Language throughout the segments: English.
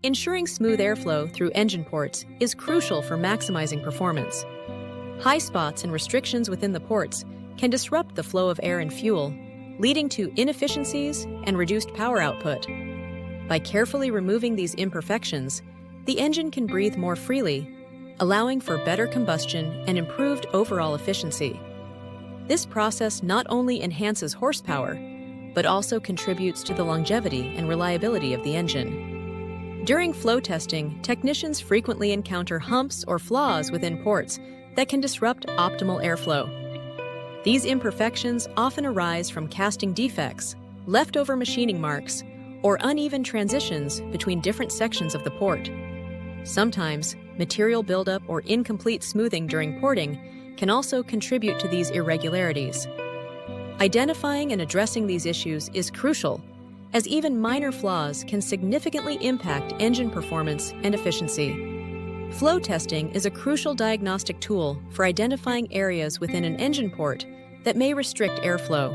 Ensuring smooth airflow through engine ports is crucial for maximizing performance. High spots and restrictions within the ports can disrupt the flow of air and fuel, leading to inefficiencies and reduced power output. By carefully removing these imperfections, the engine can breathe more freely, allowing for better combustion and improved overall efficiency. This process not only enhances horsepower, but also contributes to the longevity and reliability of the engine. During flow testing, technicians frequently encounter humps or flaws within ports that can disrupt optimal airflow. These imperfections often arise from casting defects, leftover machining marks, or uneven transitions between different sections of the port. Sometimes, material buildup or incomplete smoothing during porting can also contribute to these irregularities. Identifying and addressing these issues is crucial, as even minor flaws can significantly impact engine performance and efficiency. Flow testing is a crucial diagnostic tool for identifying areas within an engine port that may restrict airflow.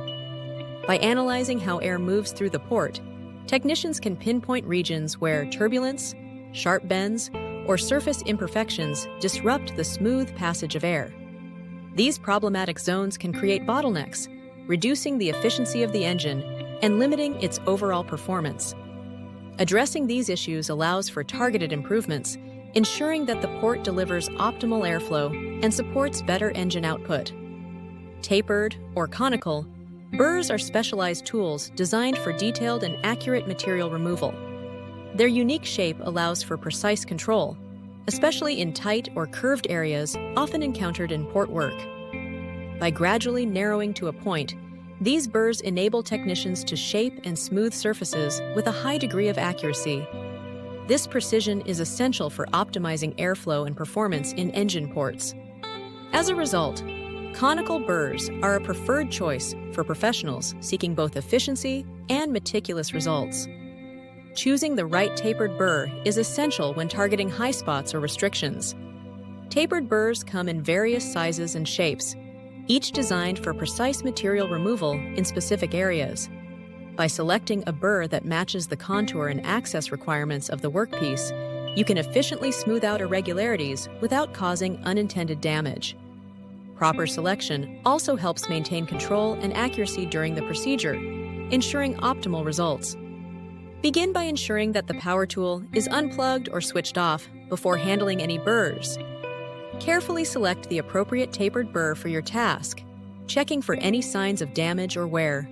By analyzing how air moves through the port, technicians can pinpoint regions where turbulence, sharp bends, or surface imperfections disrupt the smooth passage of air. These problematic zones can create bottlenecks, reducing the efficiency of the engine and limiting its overall performance. Addressing these issues allows for targeted improvements, ensuring that the port delivers optimal airflow and supports better engine output. Tapered or conical, burrs are specialized tools designed for detailed and accurate material removal. Their unique shape allows for precise control, especially in tight or curved areas often encountered in port work. By gradually narrowing to a point, these burrs enable technicians to shape and smooth surfaces with a high degree of accuracy. This precision is essential for optimizing airflow and performance in engine ports. As a result, conical burrs are a preferred choice for professionals seeking both efficiency and meticulous results. Choosing the right tapered burr is essential when targeting high spots or restrictions. Tapered burrs come in various sizes and shapes, each designed for precise material removal in specific areas. By selecting a burr that matches the contour and access requirements of the workpiece, you can efficiently smooth out irregularities without causing unintended damage. Proper selection also helps maintain control and accuracy during the procedure, ensuring optimal results. Begin by ensuring that the power tool is unplugged or switched off before handling any burrs. Carefully select the appropriate tapered burr for your task, checking for any signs of damage or wear.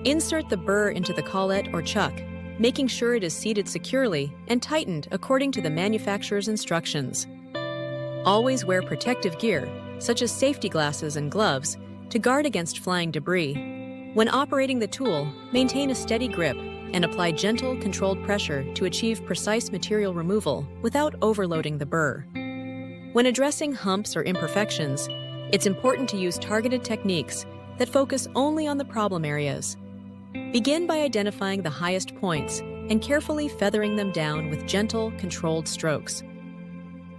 Insert the burr into the collet or chuck, making sure it is seated securely and tightened according to the manufacturer's instructions. Always wear protective gear, such as safety glasses and gloves, to guard against flying debris. When operating the tool, maintain a steady grip and apply gentle, controlled pressure to achieve precise material removal without overloading the burr. When addressing humps or imperfections, it's important to use targeted techniques that focus only on the problem areas. Begin by identifying the highest points and carefully feathering them down with gentle, controlled strokes.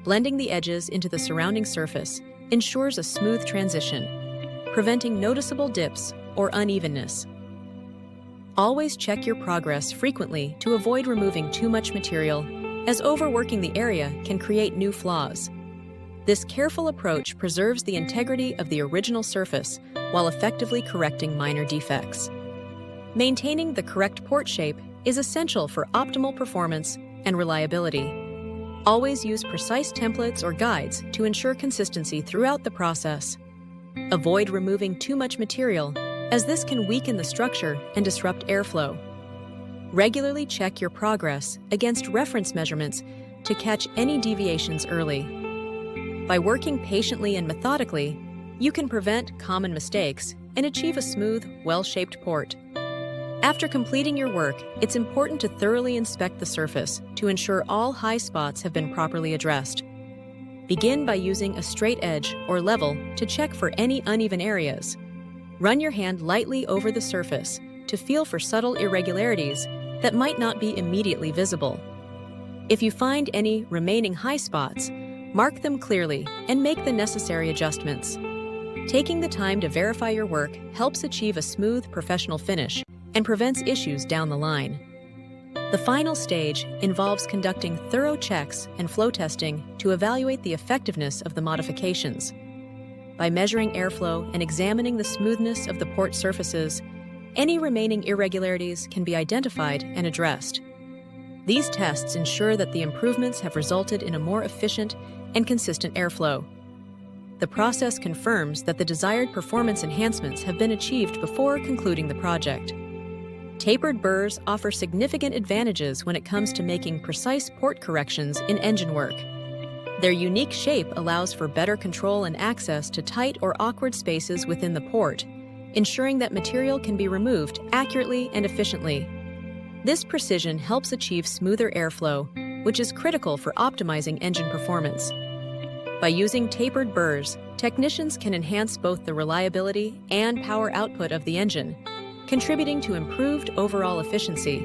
Blending the edges into the surrounding surface ensures a smooth transition, preventing noticeable dips or unevenness. Always check your progress frequently to avoid removing too much material, as overworking the area can create new flaws. This careful approach preserves the integrity of the original surface while effectively correcting minor defects. Maintaining the correct port shape is essential for optimal performance and reliability. Always use precise templates or guides to ensure consistency throughout the process. Avoid removing too much material, as this can weaken the structure and disrupt airflow. Regularly check your progress against reference measurements to catch any deviations early. By working patiently and methodically, you can prevent common mistakes and achieve a smooth, well-shaped port. After completing your work, it's important to thoroughly inspect the surface to ensure all high spots have been properly addressed. Begin by using a straight edge or level to check for any uneven areas. Run your hand lightly over the surface to feel for subtle irregularities that might not be immediately visible. If you find any remaining high spots, mark them clearly and make the necessary adjustments. Taking the time to verify your work helps achieve a smooth, professional finish and prevents issues down the line. The final stage involves conducting thorough checks and flow testing to evaluate the effectiveness of the modifications. By measuring airflow and examining the smoothness of the port surfaces, any remaining irregularities can be identified and addressed. These tests ensure that the improvements have resulted in a more efficient and consistent airflow. The process confirms that the desired performance enhancements have been achieved before concluding the project. Tapered burrs offer significant advantages when it comes to making precise port corrections in engine work. Their unique shape allows for better control and access to tight or awkward spaces within the port, ensuring that material can be removed accurately and efficiently. This precision helps achieve smoother airflow, which is critical for optimizing engine performance. By using tapered burrs, technicians can enhance both the reliability and power output of the engine, contributing to improved overall efficiency.